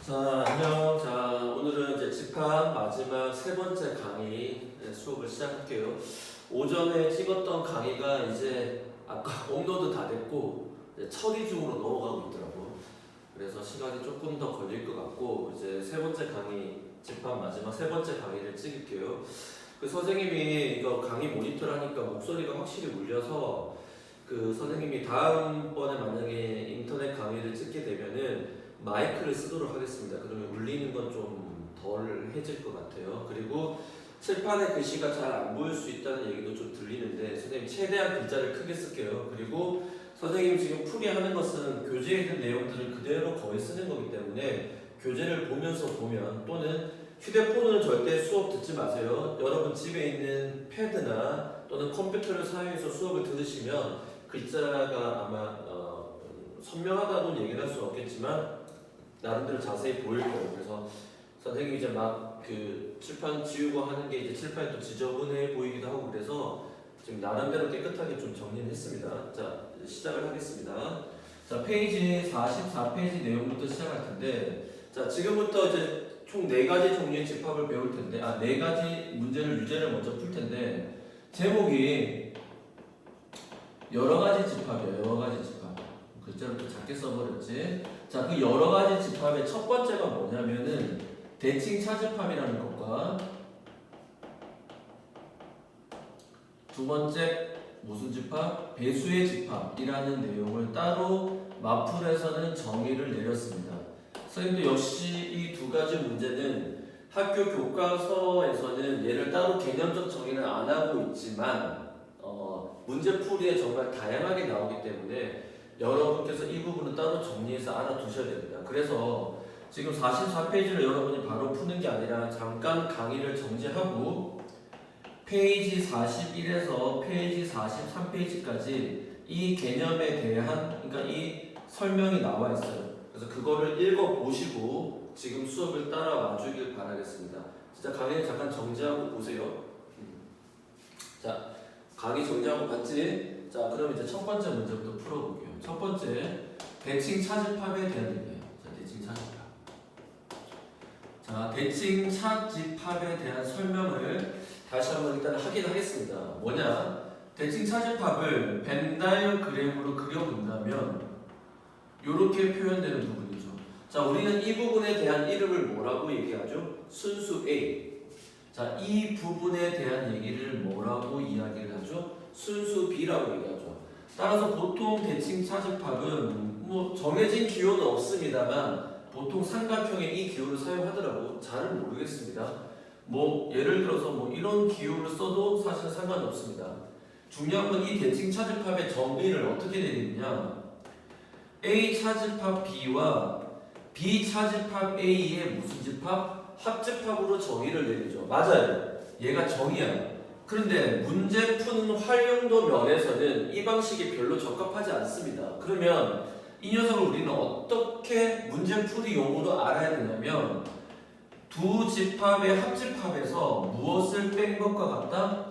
자, 안녕. 자, 오늘은 이제 집합 마지막 세 번째 강의 수업을 시작할게요. 오전에 찍었던 강의가 이제 아까 업로드 다 됐고 이제 처리 중으로 넘어가고 있더라고. 그래서 시간이 조금 더 걸릴 것 같고 이제 세 번째 강의 집합 마지막 세 번째 강의를 찍을게요. 그 선생님이 이거 강의 모니터를 하니까 목소리가 확실히 울려서 그 선생님이 다음번에 만약에 인터넷 강의를 찍게 되면은 마이크를 쓰도록 하겠습니다. 그러면 울리는 건 좀 덜 해질 것 같아요. 그리고 칠판에 글씨가 잘 안 보일 수 있다는 얘기도 좀 들리는데 선생님 최대한 글자를 크게 쓸게요. 그리고 선생님 지금 풀이하는 것은 교재에 있는 내용들을 그대로 거의 쓰는 거기 때문에 교재를 보면서 보면 또는 휴대폰은 절대 수업 듣지 마세요. 여러분 집에 있는 패드나 또는 컴퓨터를 사용해서 수업을 들으시면 글자가 아마 선명하다고는 얘기를 할 수 없겠지만 나름대로 자세히 보일 거예요. 그래서 선생님이 이제 막 그 칠판 지우고 하는 게 이제 칠판이 또 지저분해 보이기도 하고 그래서 지금 나름대로 깨끗하게 좀 정리를 했습니다. 자, 시작을 하겠습니다. 자, 페이지 44페이지 내용부터 시작할 텐데 자, 지금부터 이제 총 4가지 종류의 집합을 배울 텐데 4가지 문제를 유제를 먼저 풀 텐데 제목이 여러 가지 집합이에요. 여러 가지 집합. 글자를 또 작게 써버렸지. 자, 그 여러 가지 집합의 첫 번째가 뭐냐면은 대칭 차집합이라는 것과 두 번째 무슨 집합? 배수의 집합이라는 내용을 따로 마풀에서는 정의를 내렸습니다. 선생님도 역시 이 두 가지 문제는 학교 교과서에서는 얘를 따로 개념적 정의를 안 하고 있지만 문제풀이에 정말 다양하게 나오기 때문에 여러분께서 이 부분은 따로 정리해서 알아두셔야 됩니다. 그래서 지금 44페이지를 여러분이 바로 푸는 게 아니라 잠깐 강의를 정지하고 페이지 41에서 페이지 43페이지까지 이 개념에 대한 그러니까 이 설명이 나와 있어요. 그래서 그거를 읽어보시고 지금 수업을 따라와 주길 바라겠습니다. 진짜 강의를 잠깐 정지하고 보세요. 자, 강의 정지하고 봤지? 자, 그럼 이제 첫 번째 문제부터 풀어볼게요. 첫 번째, 대칭 차집합에 대한 얘기예요. 자, 대칭 차집합. 자, 대칭 차집합에 대한 설명을 다시 한번 일단 하긴 하겠습니다. 뭐냐? 대칭 차집합을 벤 다이어그램으로 그려본다면 이렇게 표현되는 부분이죠. 자, 우리는 이 부분에 대한 이름을 뭐라고 얘기하죠? 순수 A. 자, 이 부분에 대한 얘기를 뭐라고 이야기를 하죠? 순수 B라고 얘기하죠. 따라서 보통 대칭 차집합은 뭐 정해진 기호는 없습니다만 보통 삼각형의 이 기호를 사용하더라고. 잘은 모르겠습니다. 뭐 예를 들어서 뭐 이런 기호를 써도 사실 상관없습니다. 중요한 건 이 대칭 차집합의 정의를 어떻게 내리느냐? A 차집합 B와 B 차집합 A의 무슨 집합? 합집합으로 정의를 내리죠. 맞아요. 얘가 정의야. 그런데 문제 푸는 활용도 면에서는 이 방식이 별로 적합하지 않습니다. 그러면 이 녀석을 우리는 어떻게 문제풀이 용어로 알아야 되냐면 두 집합의 합집합에서 무엇을 뺀 것과 같다?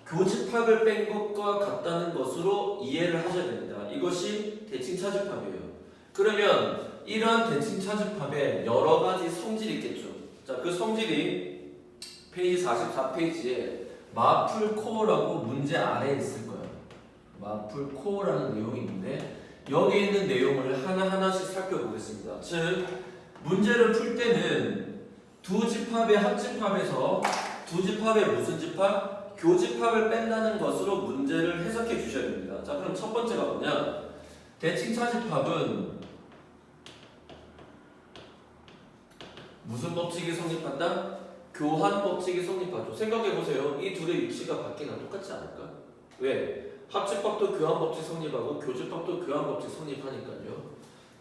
교집합을 뺀 것과 같다는 것으로 이해를 하셔야 됩니다. 이것이 대칭 차집합이에요. 그러면 이러한 대칭 차집합에 여러 가지 성질이 있겠죠. 자, 그 성질이 페이지 44페이지에 마풀 코어라고 문제 아래에 있을 거예요. 마풀 코어라는 내용이 있는데 여기 있는 내용을 하나하나씩 살펴보겠습니다. 즉, 문제를 풀 때는 두 집합의 합집합에서 두 집합의 무슨 집합? 교집합을 뺀다는 것으로 문제를 해석해 주셔야 됩니다. 자, 그럼 첫 번째가 뭐냐? 대칭 차집합은 무슨 법칙이 성립한다? 교환 법칙이 성립하죠. 생각해보세요. 이 둘의 위치가 바뀌나 똑같지 않을까? 왜? 합집합도 교환 법칙 성립하고 교집합도 교환 법칙 성립하니까요.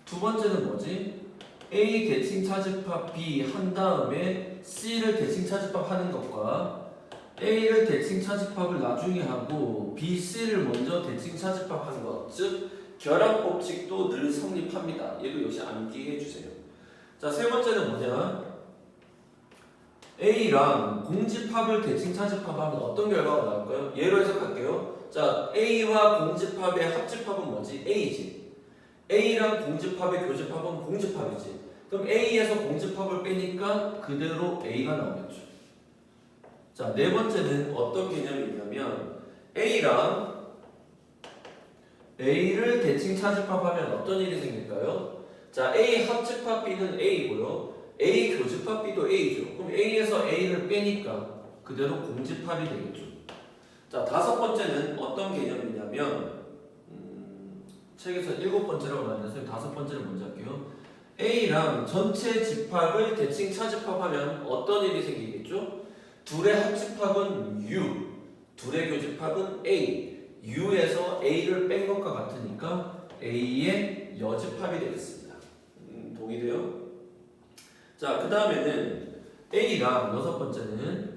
두 번째는 뭐지? A 대칭 차집합 B 한 다음에 C를 대칭 차집합 하는 것과 A를 대칭 차집합을 나중에 하고 B, C를 먼저 대칭 차집합 하는 것. 즉 결합 법칙도 늘 성립합니다. 얘도 역시 암기해 주세요. 자, 세 번째는 뭐냐? A랑 공집합을 대칭 차집합하면 어떤 결과가 나올까요? 예로 해석할게요. 자, A와 공집합의 합집합은 뭐지? A지. A랑 공집합의 교집합은 공집합이지. 그럼 A에서 공집합을 빼니까 그대로 A가 나오겠죠. 자, 네 번째는 어떤 개념이 있냐면 A랑 A를 대칭 차집합하면 어떤 일이 생길까요? 자, A 합집합 B는 A고요. A 교집합 B도 A죠. 그럼 A에서 A를 빼니까 그대로 공집합이 되겠죠. 자, 다섯 번째는 어떤 개념이냐면 책에서 일곱 번째라고 나왔는데 다섯 번째를 먼저 할게요. A랑 전체 집합을 대칭 차집합하면 어떤 일이 생기겠죠? 둘의 합집합은 U, 둘의 교집합은 A, U에서 A를 뺀 것과 같으니까 A의 여집합이 되겠습니다. 동의돼요? 자, 그 다음에는 A랑 여섯 번째는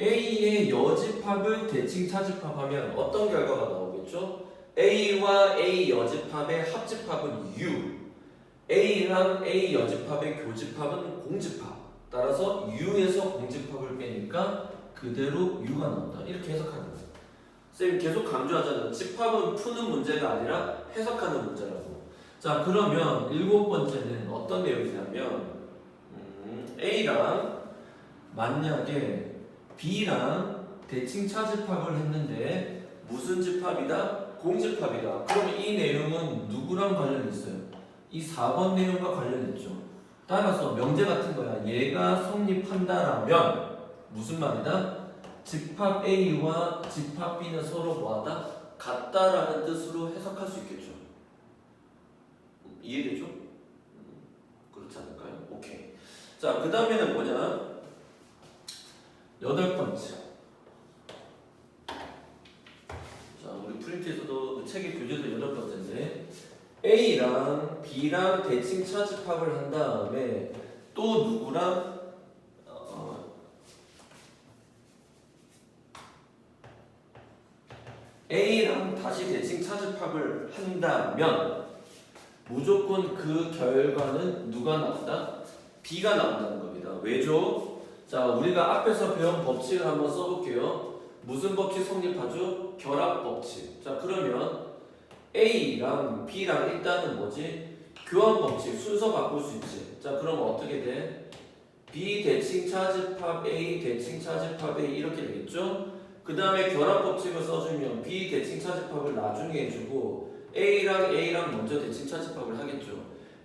A의 여집합을 대칭 차집합하면 어떤 결과가 나오겠죠? A와 A 여집합의 합집합은 U, A랑 A 여집합의 교집합은 공집합. 따라서 U에서 공집합을 빼니까 그대로 U가 나온다. 이렇게 해석하는 거예요. 쌤이 계속 강조하잖아요. 집합은 푸는 문제가 아니라 해석하는 문제라고. 자, 그러면 일곱 번째는 어떤 내용이냐면 A랑 만약에 B랑 대칭 차집합을 했는데 무슨 집합이다? 공집합이다. 그러면 이 내용은 누구랑 관련이 있어요? 이 4번 내용과 관련있죠. 따라서 명제 같은 거야. 얘가 성립한다라면 무슨 말이다? 집합 A와 집합 B는 서로 뭐하다? 같다라는 뜻으로 해석할 수 있겠죠. 이해되죠? 그렇지 않을까요? 오케이. 자, 그 다음에는 뭐냐? 여덟 번째. 자, 우리 프린트에서도 책의 교재도 여덟 번째인데 A랑 B랑 대칭 차집합을 한 다음에 또 누구랑 A랑 다시 대칭 차집합을 한다면 무조건 그 결과는 누가 나온다? B가 나온다는 겁니다. 왜죠? 자, 우리가 앞에서 배운 법칙을 한번 써볼게요. 무슨 법칙 성립하죠? 결합 법칙. 자, 그러면 A랑 B랑 일단은 뭐지? 교환 법칙 순서 바꿀 수 있지. 자, 그럼 어떻게 돼? B 대칭 차집합 A 대칭 차집합 A 이렇게 되겠죠? 그 다음에 결합 법칙을 써주면 B 대칭 차집합을 나중에 해주고 A랑 먼저 대칭 차집합을 하겠죠.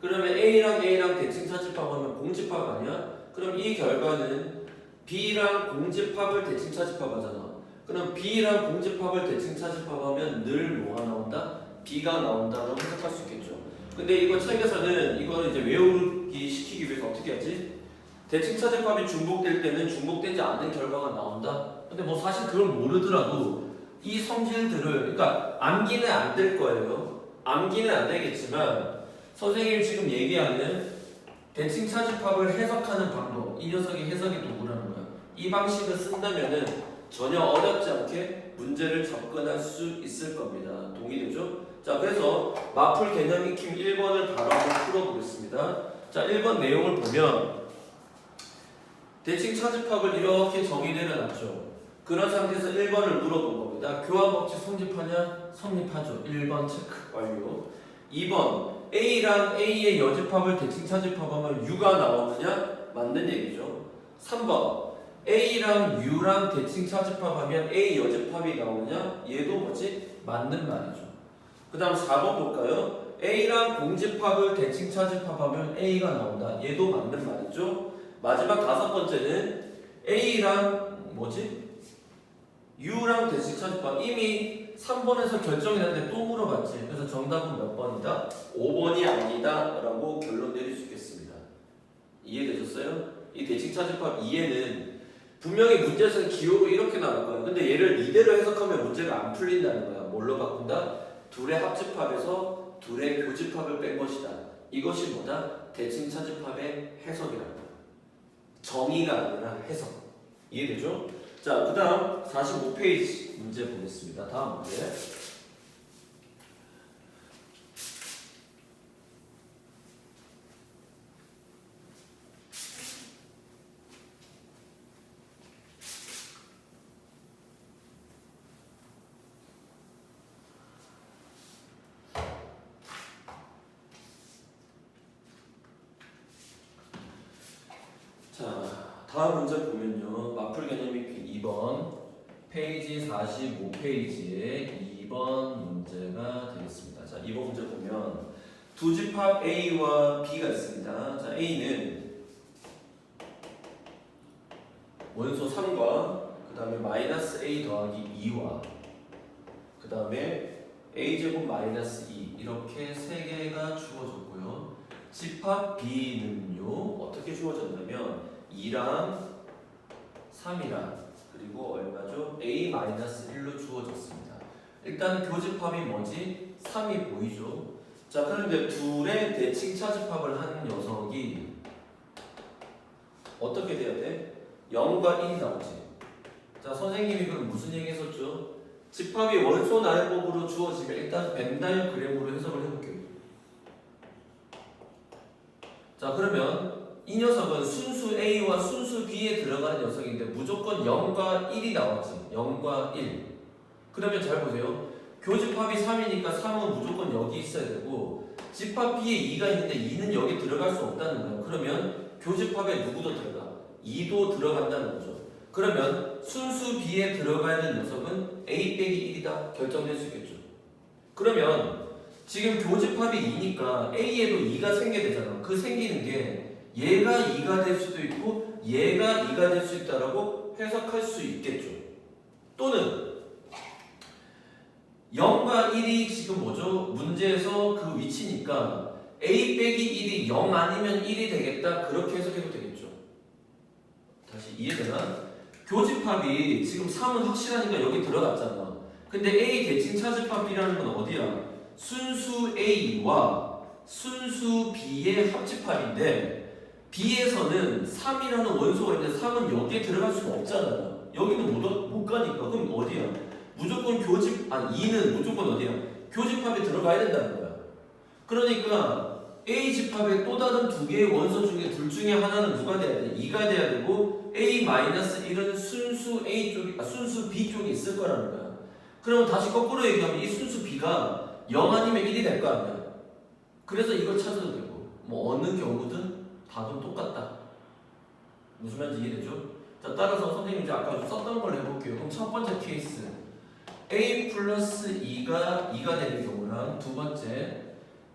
그러면 A랑 대칭 차집합하면 공집합 아니야? 그럼 이 결과는 B랑 공집합을 대칭 차집합하잖아. 그럼 B랑 공집합을 대칭 차집합하면 늘 뭐가 나온다? B가 나온다라고 해석할 수 있겠죠. 근데 이거 책에서는 이거를 이제 외우기 시키기 위해서 어떻게 하지? 대칭 차집합이 중복될 때는 중복되지 않는 결과가 나온다. 근데 뭐 사실 그걸 모르더라도 이 성질들을 그러니까 암기는 안 될 거예요. 암기는 안 되겠지만 선생님이 지금 얘기하는 대칭 차집합을 해석하는 방법, 이 녀석의 해석이 누구라는 거야. 이 방식을 쓴다면은 전혀 어렵지 않게 문제를 접근할 수 있을 겁니다. 동의되죠? 자, 그래서 마풀 개념 익힘 1번을 바로 한번 풀어보겠습니다. 자, 1번 내용을 보면 대칭 차집합을 이렇게 정의 내려놨죠. 그런 상태에서 1번을 물어본 겁니다. 교환 법칙 성립하냐? 성립하죠. 1번 체크 완료. 2번 A랑 A의 여집합을 대칭 차집합하면 U가 나오느냐? 맞는 얘기죠. 3번 A랑 U랑 대칭 차집합하면 A 여집합이 나오느냐? 얘도 뭐지? 맞는 말이죠. 그 다음 4번 볼까요? A랑 공집합을 대칭 차집합하면 A가 나온다. 얘도 맞는 말이죠. 마지막 다섯 번째는 A랑 뭐지? U랑 대칭 차집합. 이미 3번에서 결정이 났는데 또 물어봤지. 그래서 정답은 몇 번이다? 5번이 아니다 라고 결론 내릴 수 있겠습니다. 이해되셨어요? 이 대칭 차집합 이해는 분명히 문제에서는 기호로 이렇게 나올 거야. 근데 얘를 이대로 해석하면 문제가 안 풀린다는 거야. 뭘로 바꾼다? 둘의 합집합에서 둘의 교집합을 뺀 것이다. 이것이 뭐다? 대칭 차집합의 해석이라는 거야. 정의가 아니라 해석. 이해되죠? 자, 그 다음 45페이지 문제 보겠습니다. 다음 문제. 다음 문제 보면요. 맞풀이 개념 익히 2번 페이지 45페이지에 2번 문제가 되겠습니다. 자, 2번 문제 보면 두 집합 A와 B가 있습니다. 자, A는 원소 3과 그 다음에 마이너스 A 더하기 2와 그 다음에 A제곱 마이너스 2 이렇게 세 개가 주어졌고요. 집합 B는요 어떻게 주어졌냐면 2랑 3이랑 그리고 얼마죠? A 마이너스 1로 주어졌습니다. 일단 교집합이 뭐지? 3이 보이죠? 자, 그런데 둘의 대칭 차집합을 하는 녀석이 어떻게 돼야 돼? 0과 1이 나오지. 자, 선생님이 그럼 무슨 얘기 했었죠? 집합이 원소 나열법으로 주어지면 일단 벤 다이어그램으로 해석을 해볼게요. 자, 그러면 이 녀석은 순수 A와 순수 B에 들어가는 녀석인데 무조건 0과 1이 나오지. 0과 1. 그러면 잘 보세요. 교집합이 3이니까 3은 무조건 여기 있어야 되고 집합 B에 2가 있는데 2는 여기 들어갈 수 없다는 거예요. 그러면 교집합에 누구도 들어가? 2도 들어간다는 거죠. 그러면 순수 B에 들어가야 되는 녀석은 A 빼기 1이다 결정될 수 있겠죠. 그러면 지금 교집합이 2니까 A에도 2가 생겨야 되잖아. 그 생기는 게 얘가 2가 될 수도 있고 얘가 2가 될 수 있다라고 해석할 수 있겠죠. 또는 0과 1이 지금 뭐죠? 문제에서 그 위치니까 A 빼기 1이 0 아니면 1이 되겠다 그렇게 해석해도 되겠죠. 다시 이해되나? 교집합이 지금 3은 확실하니까 여기 들어갔잖아. 근데 A 대칭 차집합이라는 건 어디야? 순수 A와 순수 B의 합집합인데 B에서는 3이라는 원소가 있는데 3은 여기에 들어갈 수가 없잖아요. 여기는 못 가니까. 그럼 어디야? 무조건 2는 무조건 어디야? 교집합에 들어가야 된다는 거야. 그러니까 A 집합의 또 다른 두 개의 원소 중에 둘 중에 하나는 누가 돼야 돼? 2가 돼야 되고 A-1은 순수 순수 B 쪽에 있을 거라는 거야. 그러면 다시 거꾸로 얘기하면 이 순수 B가 0 아니면 1이 될 거 아니야. 그래서 이걸 찾아도 되고 뭐 어느 경우든 답은 똑같다. 무슨 말인지 이해되죠? 자, 따라서 선생님 이제 아까 썼던 걸 해볼게요. 그럼 첫 번째 케이스 A 플러스 2가 2가 되는 경우랑 두 번째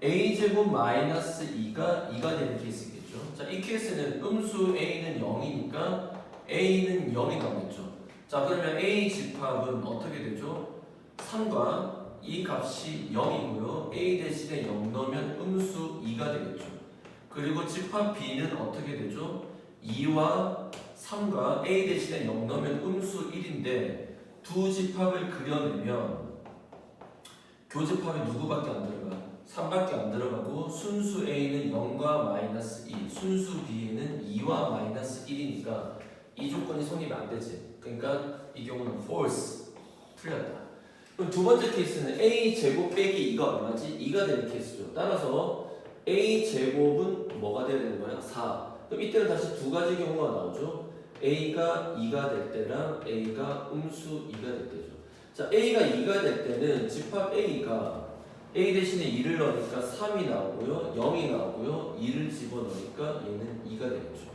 A제곱 마이너스 2가 2가 되는 케이스겠죠. 자, 이 케이스는 음수 A는 0이니까 A는 0이 나오겠죠. 자, 그러면 A 집합은 어떻게 되죠? 3과 이 값이 0이고요. A 대신에 0 넣으면 음수 2가 되겠죠. 그리고 집합 B는 어떻게 되죠? 2와 3과 A 대신에 0 넣으면 음수 1인데 두 집합을 그려내면 교집합에 누구밖에 안 들어가? 3밖에 안 들어가고 순수 A는 0과 마이너스 2, 순수 B에는 2와 마이너스 1이니까 이 조건이 성립이 안 되지. 그러니까 이 경우는 false, 틀렸다. 그럼 두 번째 케이스는 A 제곱 빼기 2가 얼마지? 2가 되는 케이스죠. 따라서 A 제곱은 뭐가 돼야 되는 거야? 4. 그럼 이때는 다시 두 가지 경우가 나오죠. A가 2가 될 때랑 A가 음수 2가 될 때죠. 자, A가 2가 될 때는 집합 A가 A 대신에 2를 넣으니까 3이 나오고요. 0이 나오고요. 2를 집어넣으니까 얘는 2가 되겠죠.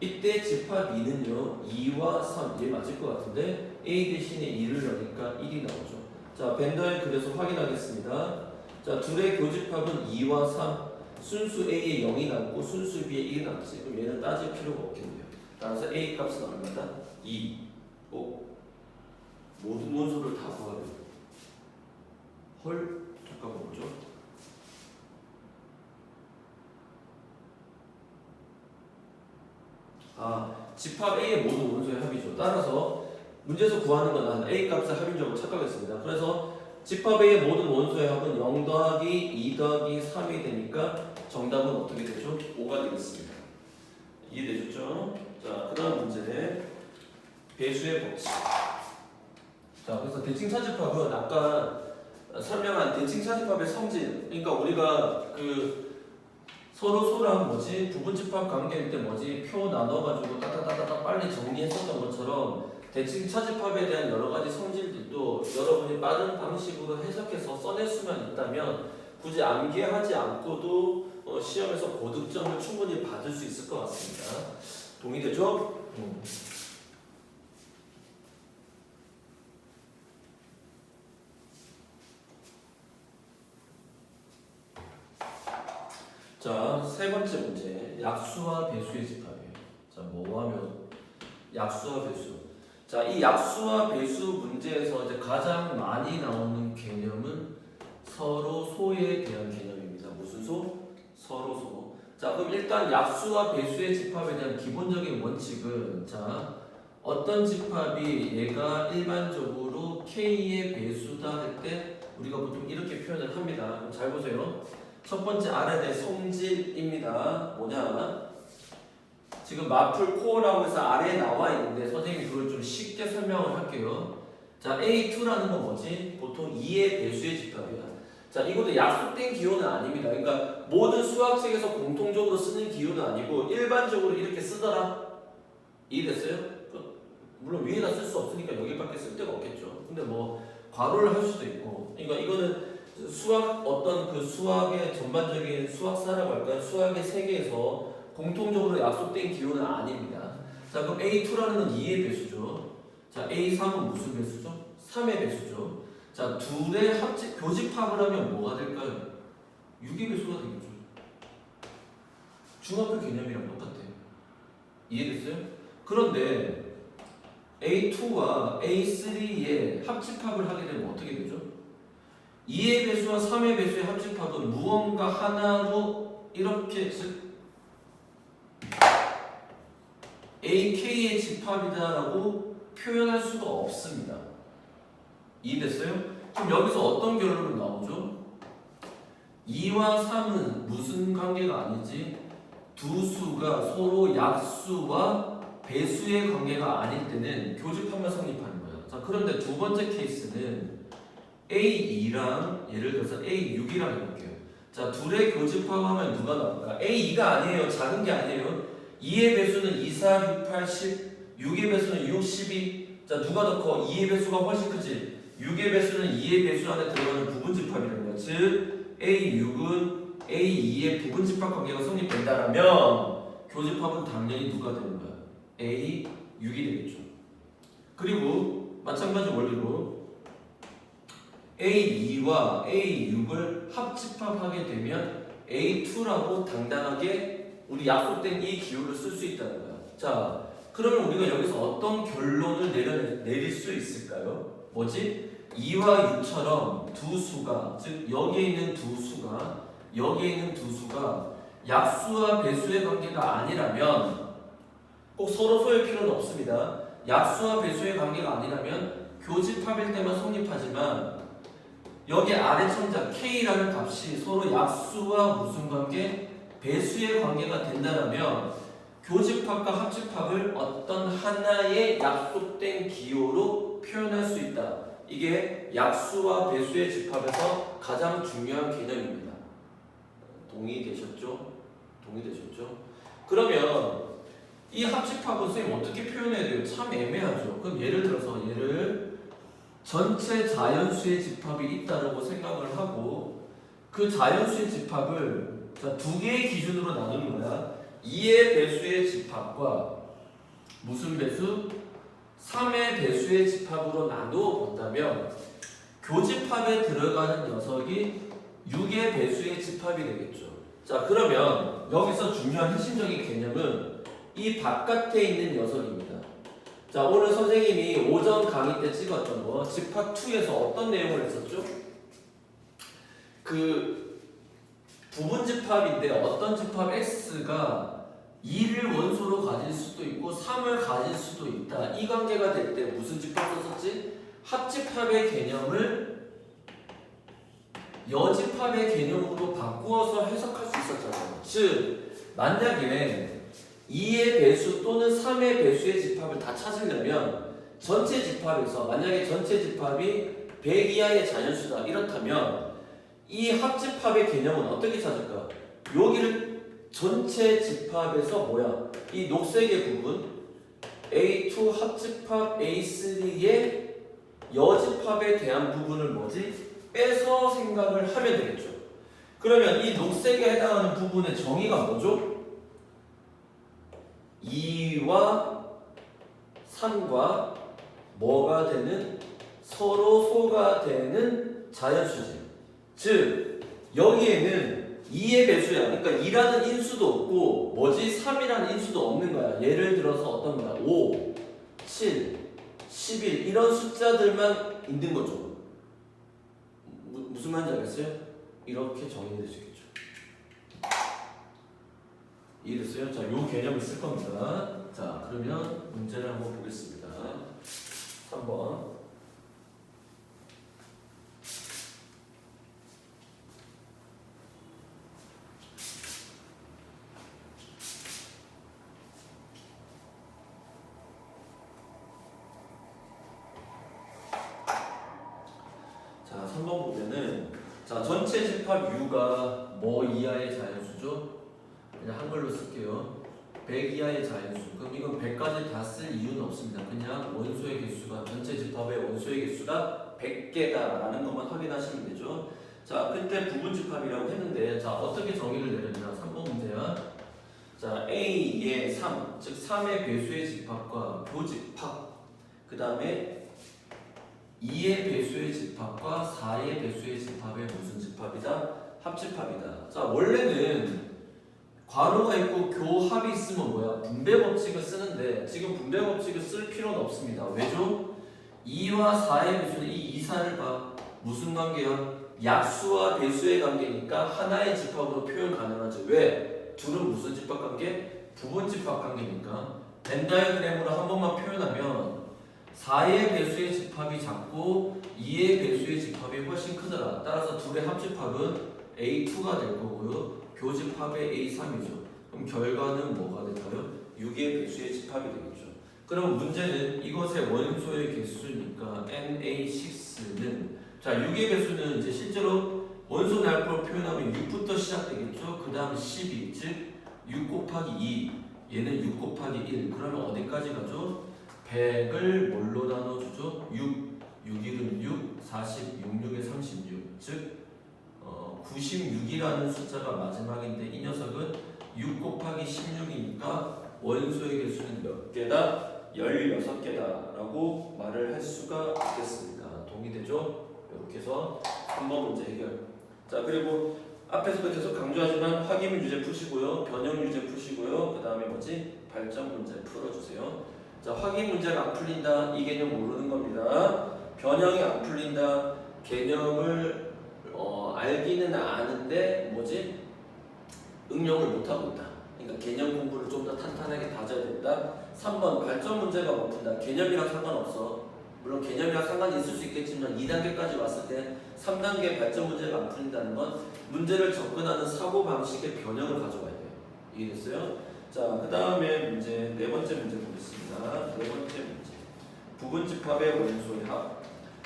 이때 집합 2는요. 2와 3, 얘 맞을 것 같은데 A 대신에 2를 넣으니까 1이 나오죠. 자, 벤더에 그래서 확인하겠습니다. 자, 둘의 교집합은 2와 3, 순수 A에 0이 남고 순수 B에 1이 남지. 그럼 얘는 따질 필요가 없겠네요. 따라서 A 값은 얼마다? 2. 모든 원소를 다 구하래. 헐? 잠깐만 보죠. 집합 A의 모든 원소의 합이죠. 따라서 문제에서 구하는 건 A 값을 합인적으로 착각했습니다. 그래서 집합 A의 모든 원소의 합은 0 더하기 2 더하기 3이 되니까 정답은 어떻게 되죠? 5가 되겠습니다. 이해되셨죠? 자, 그 다음 문제 배수의 법칙. 자, 그래서 대칭 차집합은 아까 설명한 대칭 차집합의 성질, 그러니까 우리가 서로랑 부분집합 관계일 때 표 나눠가지고 따따따따 빨리 정리했었던 것처럼 대칭 차집합에 대한 여러 가지 성질들도 여러분이 빠른 방식으로 해석해서 써낼 수만 있다면 굳이 암기하지 않고도 시험에서 고득점을 충분히 받을 수 있을 것 같습니다. 동의되죠? 자, 세 번째 문제. 약수와 배수의 집합이에요. 자, 뭐 하면 약수와 배수. 자, 이 약수와 배수 문제에서 이제 가장 많이 나오는 개념은 서로 소에 대한 개념입니다. 무슨 소? 서로 소. 자, 그럼 일단 약수와 배수의 집합에 대한 기본적인 원칙은 자, 어떤 집합이 얘가 일반적으로 K의 배수다 할 때 우리가 보통 이렇게 표현을 합니다. 그럼 잘 보세요. 첫 번째 알아야 성질입니다. 뭐냐? 지금 마플 코어라고 해서 아래에 나와 있는데 선생님이 그걸 좀 쉽게 설명을 할게요. 자, A2라는 건 뭐지? 보통 2의 배수의 집합이야. 자, 이것도 약속된 기호는 아닙니다. 그러니까 모든 수학책에서 공통적으로 쓰는 기호는 아니고 일반적으로 이렇게 쓰더라. 이해됐어요? 물론 위에다 쓸 수 없으니까 여기밖에 쓸 데가 없겠죠. 근데 뭐 괄호를 할 수도 있고. 그러니까 이거는 수학 어떤 그 수학의 전반적인 수학사라고 할까요? 수학의 세계에서 공통적으로 약속된 기호는 아닙니다. 자, 그럼 A2라는 건 2의 배수죠. 자, A3은 무슨 배수죠? 3의 배수죠. 자, 둘의 교집합을 하면 뭐가 될까요? 6의 배수가 되겠죠. 중학교 개념이랑 똑같아요. 이해됐어요? 그런데 A2와 A3의 합집합을 하게 되면 어떻게 되죠? 2의 배수와 3의 배수의 합집합은 무언가 하나로 이렇게 AK의 집합이다라고 표현할 수가 없습니다. 이해됐어요? 그럼 여기서 어떤 결론이 나오죠? 2와 3은 무슨 관계가 아니지? 두 수가 서로 약수와 배수의 관계가 아닐 때는 교집합만 성립하는 거야. 자, 그런데 두 번째 케이스는 A2랑 예를 들어서 A6이랑 해볼게요. 자, 둘의 교집합하면 누가 나올까? A2가 아니에요. 작은 게 아니에요. 2의 배수는 2, 4, 6, 8, 10. 6의 배수는 6, 12. 자, 누가 더 커? 2의 배수가 훨씬 크지. 6의 배수는 2의 배수 안에 들어가는 부분집합이라는 거야. 즉 A6은 A2의 부분집합 관계가 성립된다라면 교집합은 당연히 누가 되는 거야? A6이 되겠죠. 그리고 마찬가지 원리로 A2와 A6을 합집합하게 되면 A2라고 당당하게 우리 약속된 이 기호를 쓸 수 있다는 거야. 자, 그러면 우리가 여기서 어떤 결론을 내릴 수 있을까요? 뭐지? 2와 6처럼 두 수가, 즉 여기에 있는 두 수가 여기에 있는 두 수가 약수와 배수의 관계가 아니라면 꼭 서로 소일 필요는 없습니다. 약수와 배수의 관계가 아니라면 교집합일 때만 성립하지만 여기 아래 청자 K라는 값이 서로 약수와 무슨 관계? 배수의 관계가 된다면 교집합과 합집합을 어떤 하나의 약속된 기호로 표현할 수 있다. 이게 약수와 배수의 집합에서 가장 중요한 개념입니다. 동의되셨죠? 동의되셨죠? 그러면 이 합집합은 선생님 어떻게 표현해야 돼요? 참 애매하죠. 그럼 예를 들어서 얘를 전체 자연수의 집합이 있다고 생각을 하고 그 자연수의 집합을 자, 두 개의 기준으로 나누는 거야. 2의 배수의 집합과 무슨 배수? 3의 배수의 집합으로 나누어 본다면 교집합에 들어가는 녀석이 6의 배수의 집합이 되겠죠. 자, 그러면 여기서 중요한 핵심적인 개념은 이 바깥에 있는 녀석입니다. 자, 오늘 선생님이 오전 강의 때 찍었던 거 집합 2에서 어떤 내용을 했었죠? 그 부분 집합인데 어떤 집합 X가 2를 원소로 가질 수도 있고 3을 가질 수도 있다. 이 관계가 될 때 무슨 집합을 썼지? 합집합의 개념을 여집합의 개념으로 바꾸어서 해석할 수 있었잖아요. 즉 만약에 2의 배수 또는 3의 배수의 집합을 다 찾으려면 전체 집합에서 만약에 전체 집합이 100 이하의 자연수다 이렇다면 이 합집합의 개념은 어떻게 찾을까? 여기를 전체 집합에서 뭐야? 이 녹색의 부분 A2 합집합 A3의 여집합에 대한 부분을 뭐지? 빼서 생각을 하면 되겠죠. 그러면 이 녹색에 해당하는 부분의 정의가 뭐죠? 2와 3과 뭐가 되는 서로 소가 되는 자연수지. 즉 여기에는 2의 배수야. 그러니까 2라는 인수도 없고 뭐지? 3이라는 인수도 없는 거야. 예를 들어서 어떤 거야? 5, 7, 11 이런 숫자들만 있는 거죠. 무슨 말인지 알겠어요? 이렇게 정의될 수 있겠죠. 이해됐어요? 자, 요 개념을 쓸 겁니다. 자, 그러면 문제를 한번 보겠습니다. 3번. 자, 3번 보면은 자, 전체 집합 U가 뭐 이하의 자연수죠? 그냥 한글로 쓸게요. 100 이하의 자연수. 그럼 이건 100까지 다 쓸 이유는 없습니다. 그냥 원소의 개수가 전체 집합의 원소의 개수가 100개다라는 것만 확인하시면 되죠. 자, 그때 부분 집합이라고 했는데 자, 어떻게 정의를 내렸냐? 3번 문제야. 자, A의 3, 즉 3의 배수의 집합과 교집합, 그 다음에 2의 배수의 집합과 4의 배수의 집합의 무슨 집합이다? 합집합이다. 자, 원래는 괄호가 있고 교합이 있으면 뭐야? 분배 법칙을 쓰는데 지금 분배 법칙을 쓸 필요는 없습니다. 왜죠? 2와 4의 배수는 이 2, 4를 봐. 무슨 관계야? 약수와 배수의 관계니까 하나의 집합으로 표현 가능하죠. 왜? 둘은 무슨 집합 관계? 부분 집합 관계니까. 벤 다이어그램으로 한 번만 표현하면 4의 배수의 집합이 작고 2의 배수의 집합이 훨씬 크더라. 따라서 둘의 합집합은 A2가 될 거고요. 교집합의 A3이죠. 그럼 결과는 뭐가 될까요? 6의 배수의 집합이 되겠죠. 그럼 문제는 이것의 원소의 개수니까 NA6는 자 6의 배수는 이제 실제로 원소 날포로 표현하면 6부터 시작되겠죠. 그 다음 12, 즉 6 곱하기 2 얘는 6 곱하기 1 그러면 어디까지 가죠? 100을 뭘로 나눠주죠? 6, 6일은 6, 40, 6, 6에 36 즉 96이라는 숫자가 마지막인데 이 녀석은 6 곱하기 16이니까 원소의 개수는 몇 개다? 16개다 라고 말을 할 수가 있겠습니다. 동의되죠? 이렇게 해서 3번 문제 해결. 자, 그리고 앞에서도 계속 강조하지만 확인 유제 푸시고요. 변형 유제 푸시고요. 그 다음에 뭐지? 발전 문제 풀어주세요. 자, 확인 문제가 안 풀린다. 이 개념 모르는 겁니다. 변형이 안 풀린다. 개념을 알기는 아는데 뭐지? 응용을 못하고 있다. 그러니까 개념 공부를 좀 더 탄탄하게 다져야 된다. 3번 발전 문제가 못 푼다. 개념이랑 상관없어. 물론 개념이랑 상관이 있을 수 있겠지만 2단계까지 왔을 때 3단계 발전 문제가 안 풀린다는 건 문제를 접근하는 사고 방식의 변형을 가져와야 돼요. 이해됐어요? 자, 그 다음에 문제 네 번째 문제 보겠습니다. 네 번째 문제 부분 집합의 원소의 합.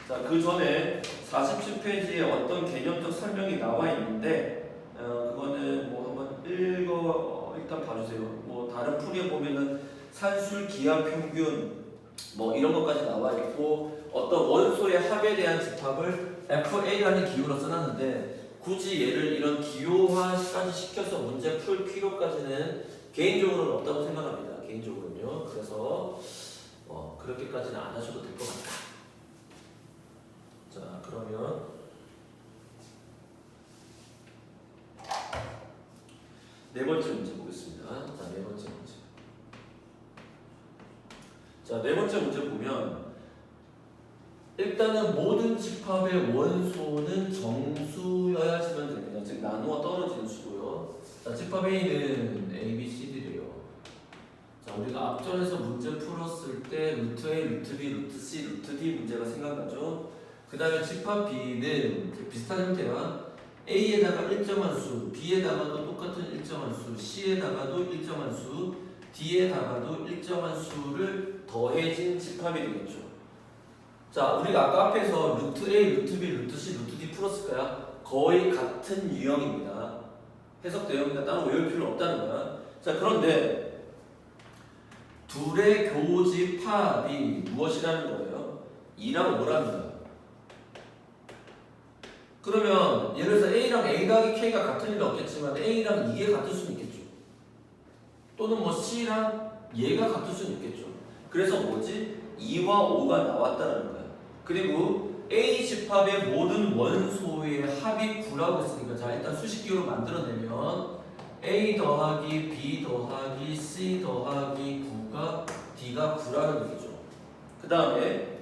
자, 그 전에 47페이지에 어떤 개념적 설명이 나와 있는데 그거는 뭐 한번 일단 봐주세요. 뭐 다른 풀이에 보면은 산술 기하 평균 뭐 이런 것까지 나와 있고 어떤 원소의 합에 대한 집합을 FA라는 기호로 써놨는데 굳이 얘를 이런 기호화까지 시켜서 문제 풀 필요까지는 개인적으로는 없다고 생각합니다. 개인적으로는요. 그래서 그렇게까지는 안 하셔도 될 것 같아요. 자, 그러면 네 번째 문제 보겠습니다. 자, 네 번째 문제. 자, 네 번째 문제 보면 일단은 모든 집합의 원소는 정수여야지만 됩니다. 즉 나누어 떨어지는 수고요. 자, 집합 A는 A, B, C, D래요. 자, 우리가 앞전에서 문제 풀었을 때 루트 A, 루트 B, 루트 C, 루트 D 문제가 생각나죠? 그 다음에 집합 B는 비슷한 형태야. A에다가 일정한 수, B에다가도 똑같은 일정한 수, C에다가도 일정한 수, D에다가도 일정한 수를 더해진 집합이 되겠죠. 자, 우리가 아까 앞에서 루트 A, 루트 B, 루트 C, 루트 D 풀었을 거야. 거의 같은 유형입니다. 해석 내용이나 따로 외울 필요 없다는 거야. 자, 그런데 둘의 교집합이 무엇이라는 거예요? 2랑 5라는 거야. 그러면 예를 들어서 A랑 A 더하기 K가 같은 일은 없겠지만 A랑 이게 같을 수는 있겠죠. 또는 뭐 C랑 얘가 같을 수는 있겠죠. 그래서 뭐지? 2와 5가 나왔다는 거야. 그리고 A 집합의 모든 원소의 합이 9라고 했으니까 자 일단 수식기로 만들어내면 A 더하기 B 더하기 C 더하기 9가 D가 9라는 얘기죠. 그 다음에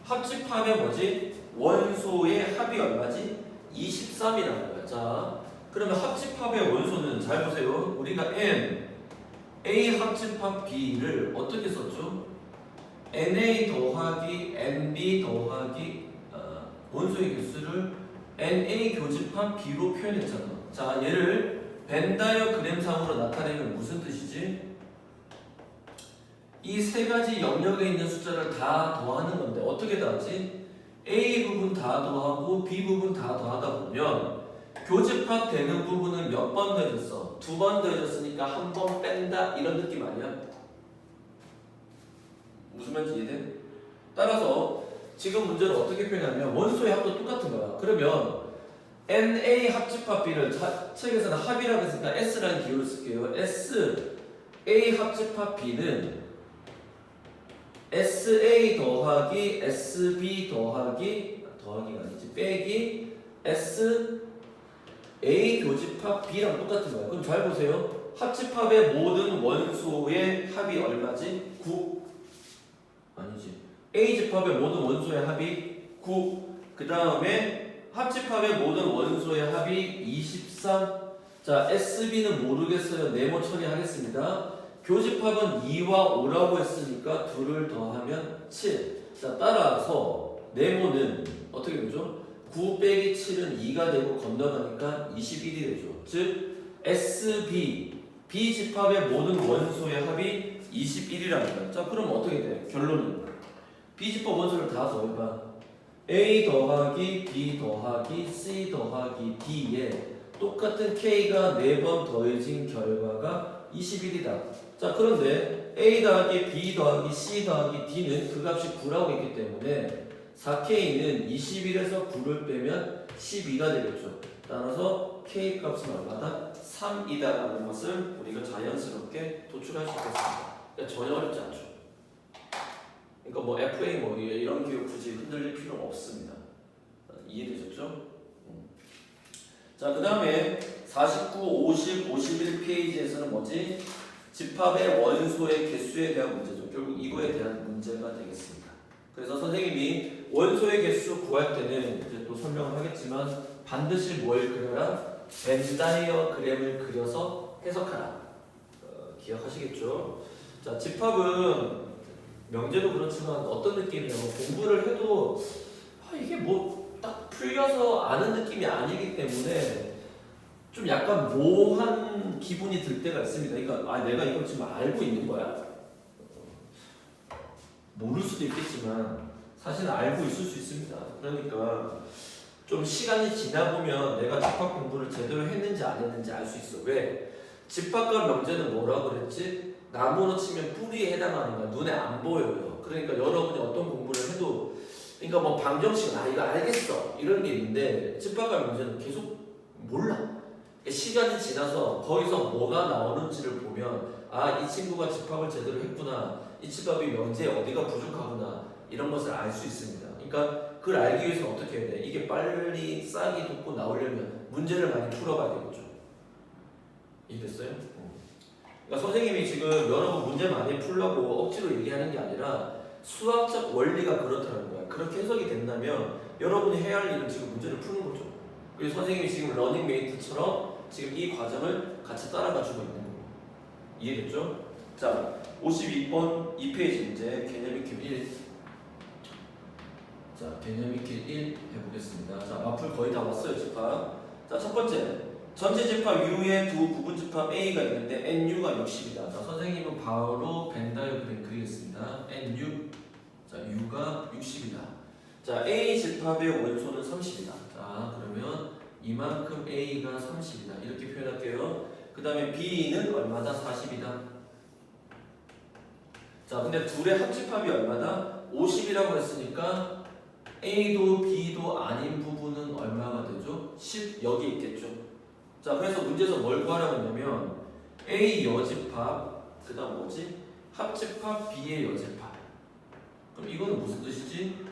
합집합의 뭐지? 원소의 합이 얼마지? 23이라는 거야. 자 그러면 합집합의 원소는 잘 보세요. 우리가 A 합집합 B를 어떻게 썼죠? NA 더하기 NB 더하기 원소의 개수를 NA 교집합 B로 표현했잖아. 자 얘를 벤 다이어그램상으로 나타내면 무슨 뜻이지? 이 세 가지 영역에 있는 숫자를 다 더하는 건데 어떻게 더하지? A 부분 다 더하고 B 부분 다 더하다 보면 교집합 되는 부분은 몇 번 더해졌어? 2번 더해졌으니까 한 번 뺀다 이런 느낌 아니야? 무슨 말인지 이해돼? 따라서 지금 문제를 어떻게 표현하면 원소의 합도 똑같은 거야. 그러면 NA 합집합 B를 책에서는 합이라고 했으니까 S라는 기호를 쓸게요. S A 합집합 B는 SA 더하기 SB 더하기가 아니지 빼기 SA 교집합 B랑 똑같은 거야. 그럼 잘 보세요. 합집합의 모든 원소의 합이 얼마지? 9 아니지. A 집합의 모든 원소의 합이 9. 그 다음에 합집합의 모든 원소의 합이 23. 자, SB는 모르겠어요. 네모 처리하겠습니다. 교집합은 2와 5라고 했으니까 2를 더하면 7. 자, 따라서 네모는 어떻게 되죠? 9 빼기 7은 2가 되고 건너가니까 21이 되죠. 즉 SB B 집합의 모든 원소의 합이 21이라는 거야. 자, 그럼 어떻게 돼? 결론은 B 집합 원소를 다 더해봐. A 더하기 B 더하기 C 더하기 D에 똑같은 K가 4번 더해진 결과가 21이다. 자, 그런데 A 더하기 B 더하기 C 더하기 D는 그 값이 9라고 했기 때문에 4K는 21에서 9를 빼면 12가 되겠죠. 따라서 K 값은 얼마다? 3이다라는 것을 우리가 자연스럽게 도출할 수 있겠습니다. 그러니까 전혀 어렵지 않죠. 그러니까 뭐 FA 뭐 이런 기호 굳이 흔들릴 필요는 없습니다. 이해되셨죠? 자, 그 다음에 49, 50, 51페이지에서는 뭐지? 집합의 원소의 개수에 대한 문제죠. 결국 이거에 대한 문제가 되겠습니다. 그래서 선생님이 원소의 개수 구할 때는 이제 또 설명을 하겠지만 반드시 뭘 그려라? 벤 다이어그램을 그려서 해석하라. 기억하시겠죠? 자, 집합은 명제도 그렇지만 어떤 느낌이냐면 공부를 해도 이게 뭐 딱 풀려서 아는 느낌이 아니기 때문에 좀 약간 모호한 기분이 들 때가 있습니다. 그러니까 내가 이걸 지금 알고 있는 거야? 모를 수도 있겠지만 사실은 알고 있을 수 있습니다. 그러니까 좀 시간이 지나 보면 내가 집합 공부를 제대로 했는지 안 했는지 알 수 있어. 왜? 집합과 명제는 뭐라고 그랬지? 나무로 치면 뿌리에 해당하는 거야. 눈에 안 보여요. 그러니까 여러분이 어떤 공부를 해도 그러니까 뭐 방정식은 이거 알겠어 이런 게 있는데 집합과 명제는 계속 몰라. 그러니까 시간이 지나서 거기서 뭐가 나오는지를 보면 이 친구가 집합을 제대로 했구나. 이 집합이 명제에 어디가 부족하구나. 이런 것을 알 수 있습니다. 그러니까 그걸 알기 위해서 어떻게 해야 돼? 이게 빨리 싹이 돋고 나오려면 문제를 많이 풀어봐야 되겠죠. 이해됐어요? 그러니까 선생님이 지금 여러분 문제 많이 풀라고 억지로 얘기하는 게 아니라 수학적 원리가 그렇다는 거야. 그렇게 해석이 된다면 여러분이 해야 할 일은 지금 문제를 푸는 거죠. 그래서 선생님이 지금 러닝메이트처럼 지금 이 과정을 같이 따라가 주고 있는 거예요. 이해됐죠? 자, 52번 2페이지 문제 개념 익힘 1. 자, 개념 익힘 1 해보겠습니다. 자, 마플 거의 다 왔어요, 집합. 자, 첫 번째. 전체 집합 U에 두 부분 집합 A가 있는데 NU가 60이다. 자, 선생님은 바로 벤 다이어그램 그리겠습니다. NU. 자, U가 60이다. 자, A 집합의 원소는 30이다. 자, 그러면 이만큼 A가 30이다. 이렇게 표현할게요. 그 다음에 B는 얼마다? 40이다. 자, 근데 둘의 합집합이 얼마다? 50이라고 했으니까 A도 B도 아닌 부분은 얼마가 되죠? 10 여기 있겠죠. 자, 그래서 문제에서 뭘 구하라고 했냐면 A 여집합 그 다음 뭐지? 합집합 B의 여집합. 그럼 이거는 무슨 뜻이지?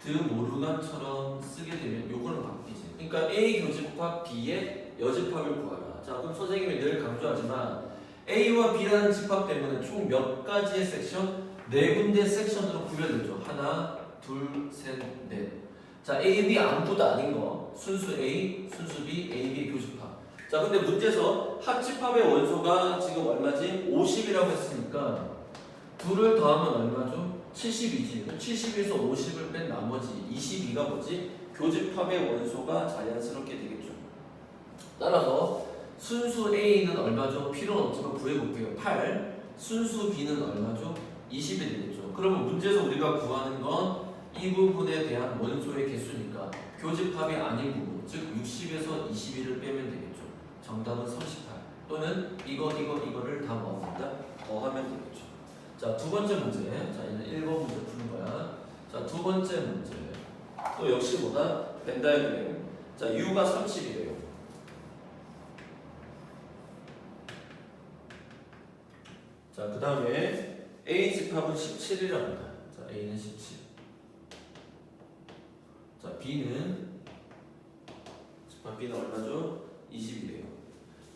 드모르간처럼 쓰게 되면 요거는 바뀌지. 그러니까 A 교집합 B의 여집합을 구하라. 자, 그럼 선생님이 늘 강조하지만 A와 B라는 집합 때문에 총 몇 가지의 섹션? 네 군데 섹션으로 구별되죠. 하나, 둘, 셋, 넷. 자, A, B 아무것도 아닌 거. 순수 A, 순수 B, A, B 교집합. 자, 근데 문제에서 합집합의 원소가 지금 얼마지? 50이라고 했으니까 둘을 더하면 얼마죠? 70이지. 70에서 50을 뺀 나머지 22가 뭐지? 교집합의 원소가 자연스럽게 되겠죠. 따라서 순수 A는 얼마죠? 필요는 없지만 구해볼게요. 8. 순수 B는 얼마죠? 20이 되겠죠. 그러면 문제에서 우리가 구하는 건 이 부분에 대한 원소의 개수니까 교집합이 아닌 부분, 즉 60에서 21을 빼면 되겠죠. 정답은 38. 또는 이거를 다 뭐합니다? 더하면 되겠죠. 자, 두 번째 문제. 자, 이제 1번 문제 푸는 거야. 자, 두 번째 문제. 또 역시 뭐다? 벤다이그램. 자, U가 30이래요. 자, 그 다음에 A 집합은 17이랍니다. 자, A는 17. 자, B는 집합 B는 얼마죠? 20이래요.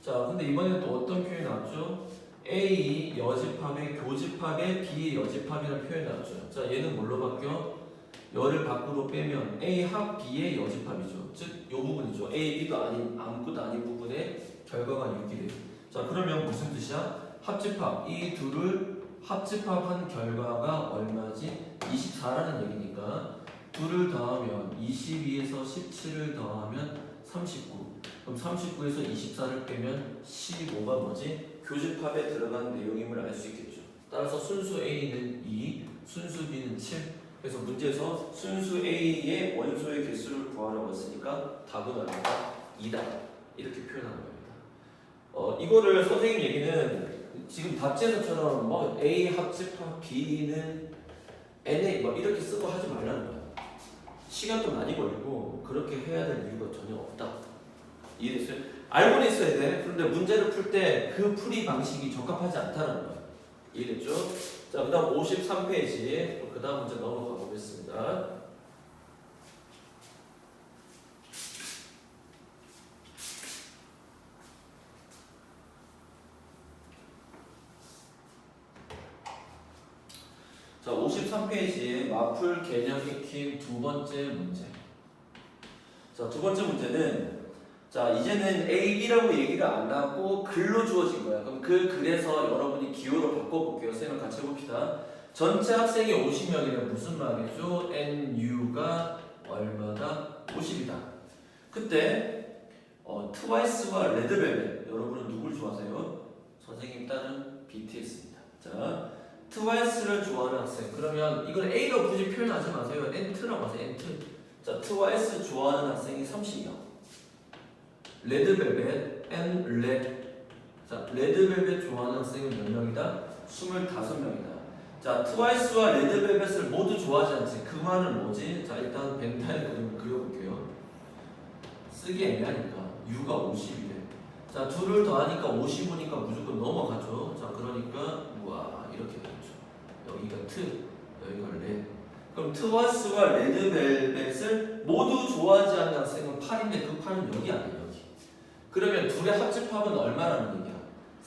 자, 근데 이번에 또 어떤 표현이 나왔죠? A 여집합의 교집합의 B 여집합이라는 표현이 나왔죠. 자, 얘는 뭘로 바뀌어? 열을 밖으로 빼면 A 합 B의 여집합이죠. 즉, 이 부분이죠. A, B도 아닌 아무것도 아닌 부분의 결과가 6이래요. 자, 그러면 무슨 뜻이야? 합집합, 이 둘을 합집합한 결과가 얼마지? 24라는 얘기니까 둘을 더하면 22에서 17을 더하면 39. 그럼 39에서 24를 빼면 15가 뭐지? 교집합에 들어간 내용임을 알 수 있겠죠. 따라서 순수 A는 2, 순수 B는 7. 그래서 문제에서 순수 A의 원소의 개수를 구하라고 했으니까 답은 얼마다? 2다. 이렇게 표현하는 겁니다. 이거를 선생님 얘기는 지금 답지에서처럼 뭐 A 합집합 B는 NA 뭐 이렇게 쓰고 하지 말라는 거야. 시간도 많이 걸리고 그렇게 해야 될 이유가 전혀 없다. 이해됐어요? 알고는 있어야 돼. 그런데 문제를 풀 때 그 풀이 방식이 적합하지 않다는 거야. 이해됐죠? 자, 그 다음 53페이지. 그 다음 문제 넘어가 보겠습니다. 자, 53페이지에 마풀 개념 익힌 두 번째 문제. 자, 두 번째 문제는 자, 이제는 A, B라고 얘기가 안 나왔고 글로 주어진 거야. 그럼 그 글에서 여러분이 기호로 바꿔볼게요. 선생님 같이 해봅시다. 전체 학생이 50명이면 무슨 말이죠? NU가 얼마다? 50이다. 그때 트와이스와 레드벨벳, 여러분은 누굴 좋아하세요? 선생님 딸은 BTS입니다. 자, 트와이스를 좋아하는 학생. 그러면 이걸 A로 굳이 표현하지 마세요. N트라고 하세요. N트. 자, 트와이스 좋아하는 학생이 30명. 레드벨벳, 자, 레드벨벳 좋아하는 학생은 몇 명이다? 25명이다. 자, 트와이스와 레드벨벳을 모두 좋아하지 않지. 그 말은 뭐지? 자, 일단 벤타의 그림을 그려볼게요. 쓰기 애매하니까 U가 50이래. 자, 둘을 더하니까 55니까 무조건 넘어가죠. 자, 그러니까 우와 이렇게 되죠. 여기가 트, 여기가 레. 그럼 트와이스와 레드벨벳을 모두 좋아하지 않는 학생은 8인데 그 8은 여기 아니에요. 여기. 그러면 둘의 합집합은 얼마라는 얘기야?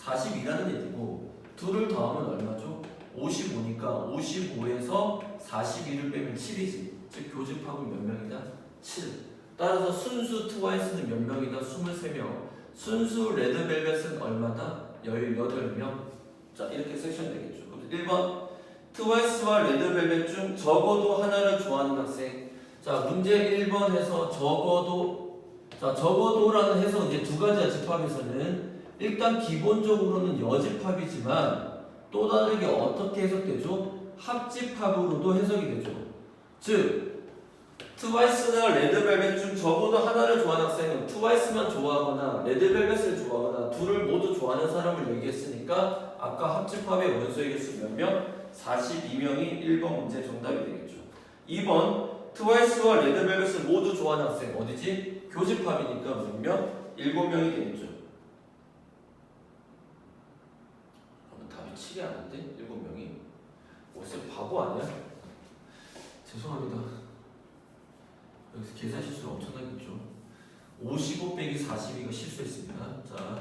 42라는 얘기고 둘을 더하면 얼마죠? 55니까 55에서 42를 빼면 7이지. 즉 교집합은 몇 명이다? 7. 따라서 순수 트와이스는 몇 명이다? 23명. 순수 레드벨벳은 얼마다? 18명. 자, 이렇게 섹션 되겠죠. 그럼 1번 트와이스와 레드벨벳 중 적어도 하나를 좋아하는 학생. 자, 문제 1번에서 적어도라는 해석 이제 두 가지야. 집합에서는 일단 기본적으로는 여집합이지만 또 다르게 어떻게 해석되죠? 합집합으로도 해석이 되죠. 즉 트와이스나 레드벨벳 중 적어도 하나를 좋아하는 학생은 트와이스만 좋아하거나 레드벨벳을 좋아하거나 둘을 모두 좋아하는 사람을 얘기했으니까 아까 합집합의 원소의 개수 몇 명? 42명이 1번 문제 정답이 되겠죠. 2번 트와이스와 레드벨벳을 모두 좋아하는 학생 어디지? 교집합이니까 몇 명? 7명이 되겠죠. 그러면 답이 7이 아닌데? 7명이? 쌤 바보 아니야? 죄송합니다. 여기서 계산 실수를 엄청나겠죠. 55 빼기 42가 실수했습니다. 자,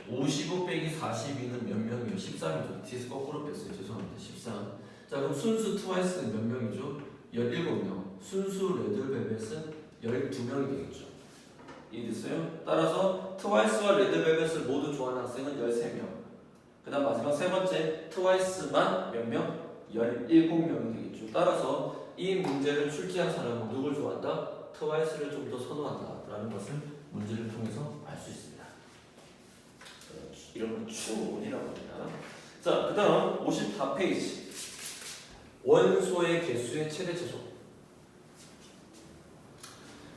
55 빼기 42는 몇 명이에요? 13이죠. 뒤에서 거꾸로 뺐어요. 죄송합니다. 13. 자, 그럼 순수 트와이스는 몇 명이죠? 17명. 순수 레드벨벳은 12명이 되겠죠. 이해됐어요? 따라서 트와이스와 레드벨벳을 모두 좋아하는 학생은 13명. 그 다음 마지막 세 번째, 트와이스만 몇 명? 17명이 되겠죠. 따라서 이 문제를 출제한 사람은 누굴 좋아한다? 트와이스를 좀 더 선호한다 라는 것을 문제를 통해서 알 수 있습니다. 이런 걸 추론이라고 합니다. 자, 그 다음 54페이지 원소의 개수의 최대 최소.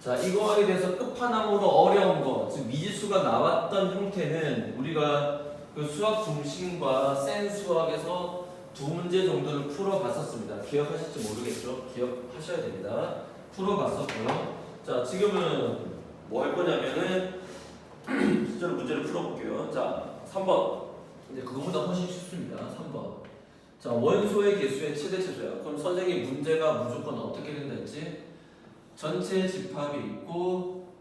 자, 이거에 대해서 끝판왕으로 어려운 거, 즉 미지수가 나왔던 형태는 우리가 그 수학 중심과 센 수학에서 두 문제 정도를 풀어봤었습니다. 기억하실지 모르겠죠? 기억하셔야 됩니다. 풀어봤었고요. 자, 지금은 뭐 할 거냐면은 실제로 문제를 풀어볼게요. 자, 3번. 근데 그거보다 훨씬 쉽습니다. 3번. 자, 원소의 개수의 최대 최소야. 그럼 선생님 문제가 무조건 어떻게 된다 했지? 전체 집합이 있고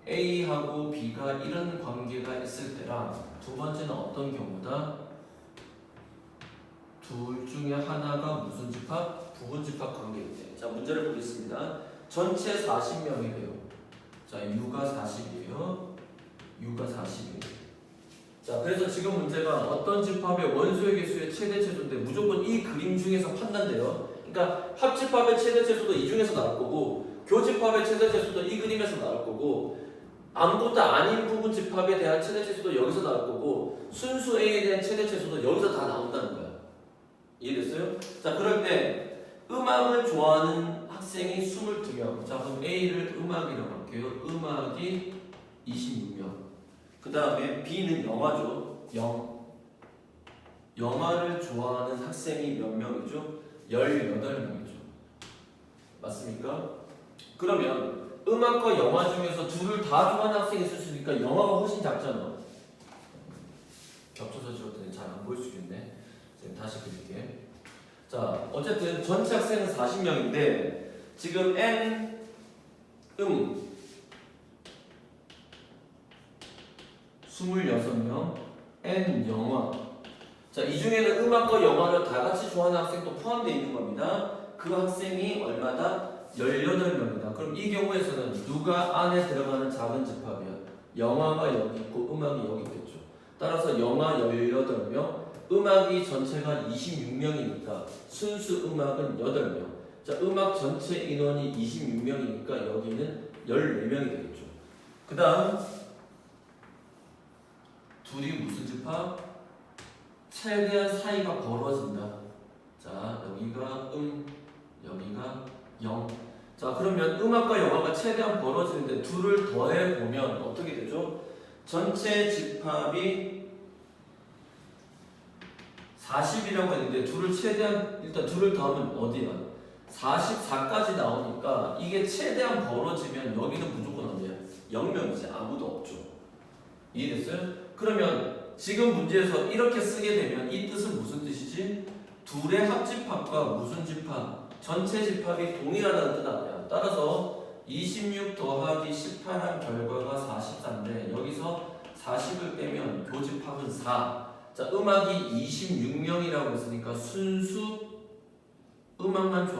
A하고 B가 이런 관계가 있을 때랑 두 번째는 어떤 경우다? 둘 중에 하나가 무슨 집합? 부분 집합 관계일 때. 자, 문제를 보겠습니다. 전체 40명이래요. 자, U가 40이에요. U가 40이에요. 자, 그래서 지금 문제가 어떤 집합의 원소의 개수의 최대 최소인데 무조건 이 그림 중에서 판단돼요. 그러니까 합집합의 최대 최소도 이 중에서 나올 거고 교집합의 최대 최소도 이 그림에서 나올 거고 아무것도 아닌 부분 집합에 대한 최대 최소도 여기서 나올 거고 순수 A에 대한 최대 최소도 여기서 다 나온다는 거야. 이해됐어요? 자, 그럴 때 음악을 좋아하는 학생이 22명. 자, 그럼 A를 음악이라고 할게요. 음악이 26명. 그 다음에 B는 영화죠. 영화를 좋아하는 학생이 몇 명이죠? 18명이죠. 맞습니까? 그러면 음악과 영화 중에서 둘을 다 좋아하는 학생이 있을 수 있으니까 영화가 훨씬 작잖아. 겹쳐서 지웠더니 잘 안 보일 수 있겠네. 다시 그릴게. 자, 어쨌든 전체 학생은 40명인데 지금 N 26명, N 영화. 자, 이 중에는 음악과 영화를 다 같이 좋아하는 학생도 포함되어 있는 겁니다. 그 학생이 얼마다? 18명이다. 그럼 이 경우에서는 누가 안에 들어가는 작은 집합이야? 영화가 여기 있고 음악이 여기 있겠죠. 따라서 영화 18명, 음악이 전체가 26명이니까 순수 음악은 8명. 자, 음악 전체 인원이 26명이니까 여기는 14명이 되겠죠. 그 다음 둘이 무슨 집합? 최대한 사이가 벌어진다. 자, 여기가 여기가 0. 자, 그러면 음악과 영화가 최대한 벌어지는데 둘을 더해보면 어떻게 되죠? 전체 집합이 40이라고 했는데 둘을 최대한 일단 둘을 더하면 어디야? 44까지 나오니까 이게 최대한 벌어지면 여기는 무조건 어디야? 0명이지. 아무도 없죠. 이해됐어요? 그러면 지금 문제에서 이렇게 쓰게 되면 이 뜻은 무슨 뜻이지? 둘의 합집합과 무슨 집합? 전체 집합이 동일하다는 뜻 아니야. 따라서 26 더하기 18한 결과가 44인데 여기서 40을 빼면 교집합은 4. 자, 음악이 26명이라고 했으니까 순수 음악만 좋아